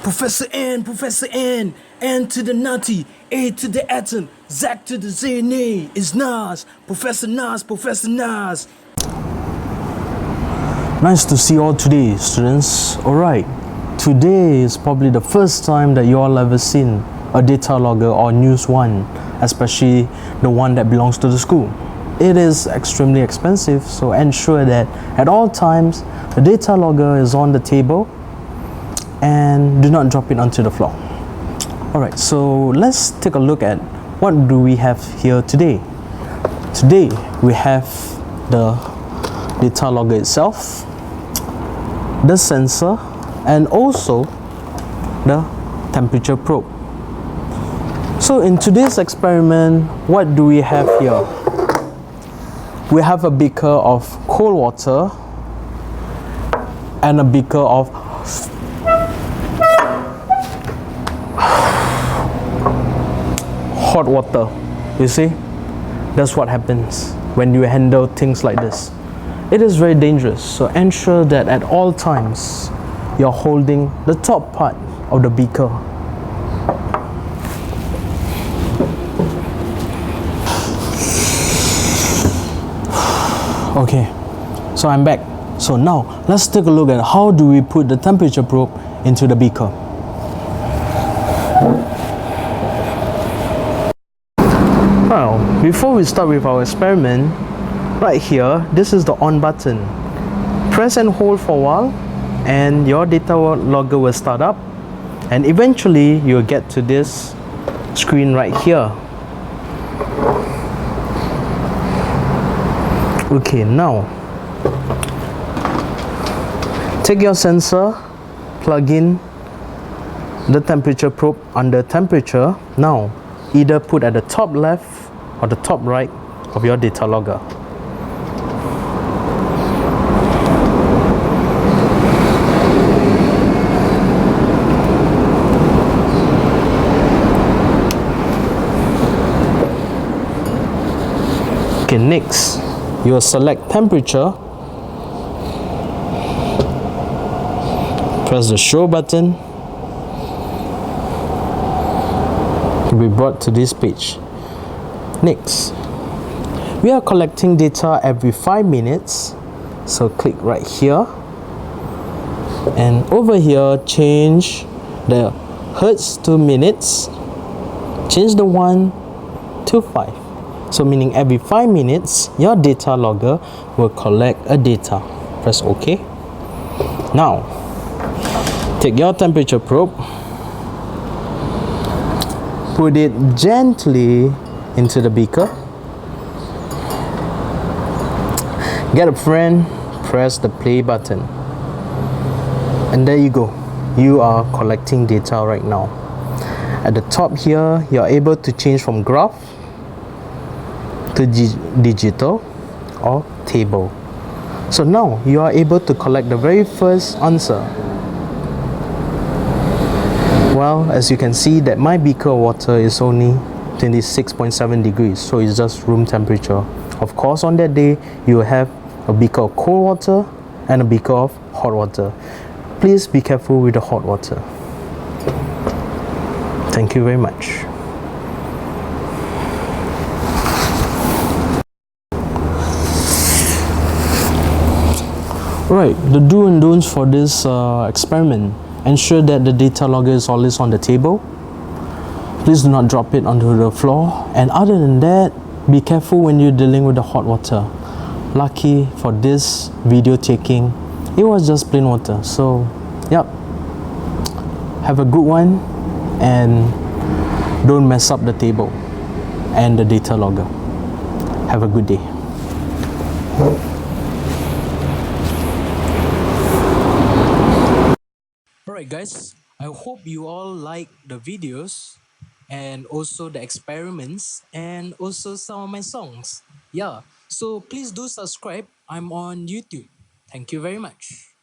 Professor N to the nutty, A to the atom, Zach to the ZNA, is Nas, Professor Nas. Nice to see you all today, students. Alright, today is probably the first time that you all ever seen a data logger or News One, especially the one that belongs to the school. It is extremely expensive, so ensure that at all times the data logger is on the table and do not drop it onto the floor. Alright, so let's take a look at what do we have here today. Today we have the data logger itself, the sensor, and also the temperature probe. So in today's experiment, what do we have here? We have a beaker of cold water and a beaker of hot water. You see, that's what happens when you handle things like this. It is very dangerous, so ensure that at all times you're holding the top part of the beaker. Okay, so I'm back. So now let's take a look at how do we put the temperature probe into the beaker. Now, before we start with our experiment, right here, this is the on button. Press and hold for a while and your data logger will start up, and eventually you'll get to this screen right here. Okay, now take your sensor, plug in the temperature probe under temperature. Now either put at the top left or the top right of your data logger. Okay, next you will select temperature, press the show button. You'll be brought to this page. Next, we are collecting data every 5 minutes, so click right here, and over here change the hertz to minutes, change the 1 to 5, so meaning every 5 minutes your data logger will collect a data. Press OK. Now take your temperature probe, put it gently into the beaker. Get a friend, press the play button, and there you go. You are collecting data right now. At the top here, you are able to change from graph to digital or table. So now you are able to collect the very first answer. Well, as you can see that my beaker of water is only 26.7 degrees, so it's just room temperature. Of course, on that day you will have a beaker of cold water and a beaker of hot water. Please be careful with the hot water. Thank you very much. Right, the do and don'ts for this experiment. Ensure that the data logger is always on the table. Please do not drop it onto the floor, and other than that, be careful when you're dealing with the hot water. Lucky for this video taking, it was just plain water. So yep, have a good one and don't mess up the table and the data logger. Have a good day. Alright guys, I hope you all like the videos and also the experiments and also some of my songs. Yeah, so please do subscribe. I'm on YouTube. Thank you very much.